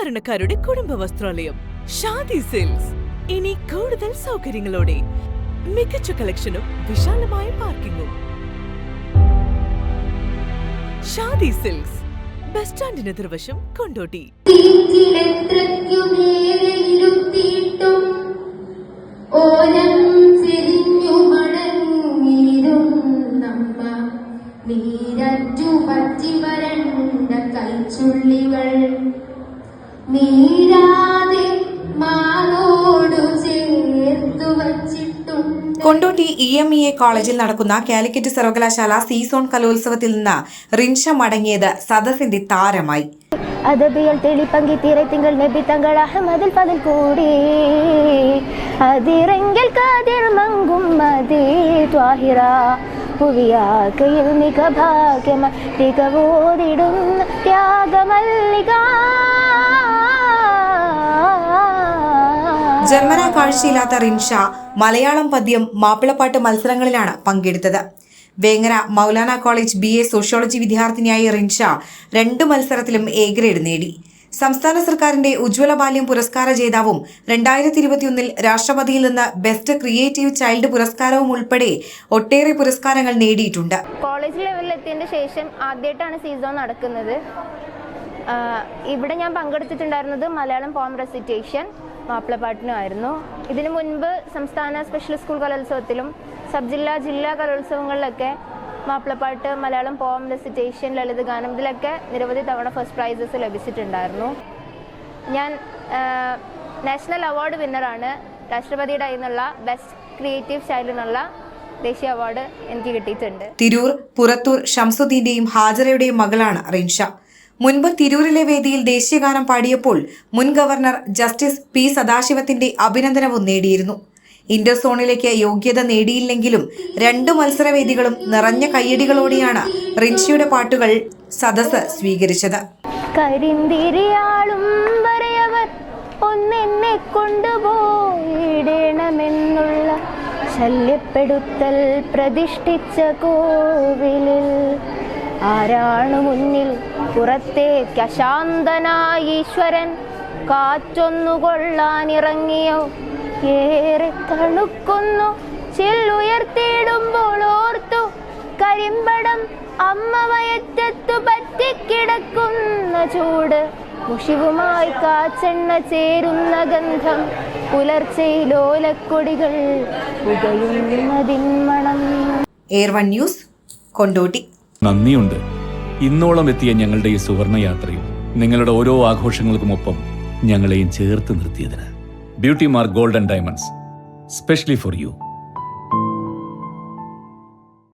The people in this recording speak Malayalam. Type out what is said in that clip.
സാധാരണക്കാരുടെ കുടുംബ വസ്ത്രാലയം ഷാദി സിൽക്സ്. ഇനി കൂടുതൽ സൗകര്യങ്ങളോടെ മികച്ച കളക്ഷനും വിശാലമായ പാർക്കിംഗും. ഷാദി സിൽക്സ്, ബസ് സ്റ്റാൻഡിന് എതിർവശം, കൊണ്ടോട്ടി. കൊണ്ടോട്ടി EMEA കോളേജിൽ നടക്കുന്ന കാലിക്കറ്റ് സർവകലാശാല സീസോൺ കലോത്സവത്തിൽ നിന്ന് റിൻഷ മടങ്ങിയത് സദസ്സിന്റെ താരമായി. അതബിയൽ തെളിപ്പങ്കി തിരത്തിങ്കൾ നബി തങ്ങൾ അഹമ്മദിൽ ഫദിൽ കൂടി അതിരങ്കിൽ കാതിർ മങ്കും മദീ ത്വാഹിറ പുവിയാക്കയിൽ മിക ഭാഗ്യമ തികവോതിടുന്ന ത്യാഗമല്ലിക. ജന്മന കാഴ്ചയില്ലാത്ത റിൻഷ മലയാളം പദ്യം മാപ്പിളപ്പാട്ട് മത്സരങ്ങളിലാണ് പങ്കെടുത്തത്. Vengara Maulana college BA sociology വിദ്യാർത്ഥിനിയായ റിൻഷ 2 മത്സരത്തിലും A ഗ്രേഡ് നേടി. സംസ്ഥാന സർക്കാരിന്റെ ഉജ്ജ്വല ബാല്യം പുരസ്കാര ജേതാവും 2021 രാഷ്ട്രപതിയിൽ നിന്ന് ബെസ്റ്റ് ക്രിയേറ്റീവ് ചൈൽഡ് പുരസ്കാരവും ഉൾപ്പെടെ ഒട്ടേറെ പുരസ്കാരങ്ങൾ നേടിയിട്ടുണ്ട്. കോളേജ് ലെവലിൽ എത്തിയതിന് ശേഷം ആദ്യമായിട്ടാണ് സീസൺ നടക്കുന്നത്. ഇവിടെ ഞാൻ പങ്കെടുത്തിട്ടുണ്ടായിരുന്നത് മലയാളം പോം റെസിറ്റേഷൻ മാപ്പിളപ്പാട്ടിനുമായിരുന്നു. ഇതിനു മുൻപ് സംസ്ഥാന സ്പെഷ്യൽ സ്കൂൾ കലോത്സവത്തിലും ജില്ലാ കലോത്സവങ്ങളിലൊക്കെ മാപ്പിളപ്പാട്ട്, മലയാളം പോം റെസിറ്റേഷൻ, ലളിതഗാനം ഇതിലൊക്കെ നിരവധി തവണ ഫസ്റ്റ് പ്രൈസസ് ലഭിച്ചിട്ടുണ്ടായിരുന്നു. ഞാൻ നാഷണൽ അവാർഡ് വിന്നറാണ്. രാഷ്ട്രപതിയുടെ കയ്യിൽ നിന്നുള്ള ബെസ്റ്റ് ക്രിയേറ്റീവ് ചൈൽഡ് എന്നുള്ള ദേശീയ അവാർഡ് എനിക്ക് കിട്ടിയിട്ടുണ്ട്. തിരൂർ പുറത്തൂർ ഷംസുദ്ദീന്റെയും ഹാജറയുടെയും മകളാണ് റിൻഷ. മുൻപ് തിരൂരിലെ വേദിയിൽ ദേശീയഗാനം പാടിയപ്പോൾ മുൻ ഗവർണർ ജസ്റ്റിസ് P സദാശിവത്തിന്റെ അഭിനന്ദനവും നേടിയിരുന്നു. ഇന്റർ സോണിലേക്ക് യോഗ്യത നേടിയില്ലെങ്കിലും 2 മത്സരവേദികളും നിറഞ്ഞ കയ്യടികളോടെയാണ് റിൻഷയുടെ പാട്ടുകൾ സദസ്സ് സ്വീകരിച്ചത്. കരിന്തിരിയാളും വരയവർ ഒന്നെന്നെ കൊണ്ടുപോയിടണമെന്നുള്ള ശല്യപ്പെടുത്തൽ പ്രതിഷ്ഠിച്ച കോവിലിൽ ആരാണു മുന്നിൽ പുറത്തേക്ക് അശാന്തനായ ഈശ്വരൻ കാറ്റൊന്നുകൊള്ളാനിറങ്ങിയോ ഏറെ തണുക്കുന്നു ചില്ലുയർത്തിയിടുമ്പോൾ ഓർത്തു കരിമ്പടം അമ്മ വയറ്റത്തു പറ്റിക്കിടക്കുന്ന ചൂട് മുഷിവുമായി കാച്ചെണ്ണ ചേരുന്ന ഗന്ധം പുലർച്ചയിലോലക്കൊടികൾ പുകയുന്നതിൻ മണം. എയർ1 ന്യൂസ് കൊണ്ടോട്ടി. നന്ദിയുണ്ട് ഇന്നോളം എത്തിയ ഞങ്ങളുടെ ഈ സുവർണ യാത്രയിൽ നിങ്ങളുടെ ഓരോ ആഘോഷങ്ങൾക്കുമൊപ്പം ഞങ്ങളെയും ചേർത്ത് നിർത്തിയതിന്. Beauty Mark Gold and Diamonds, specially for U.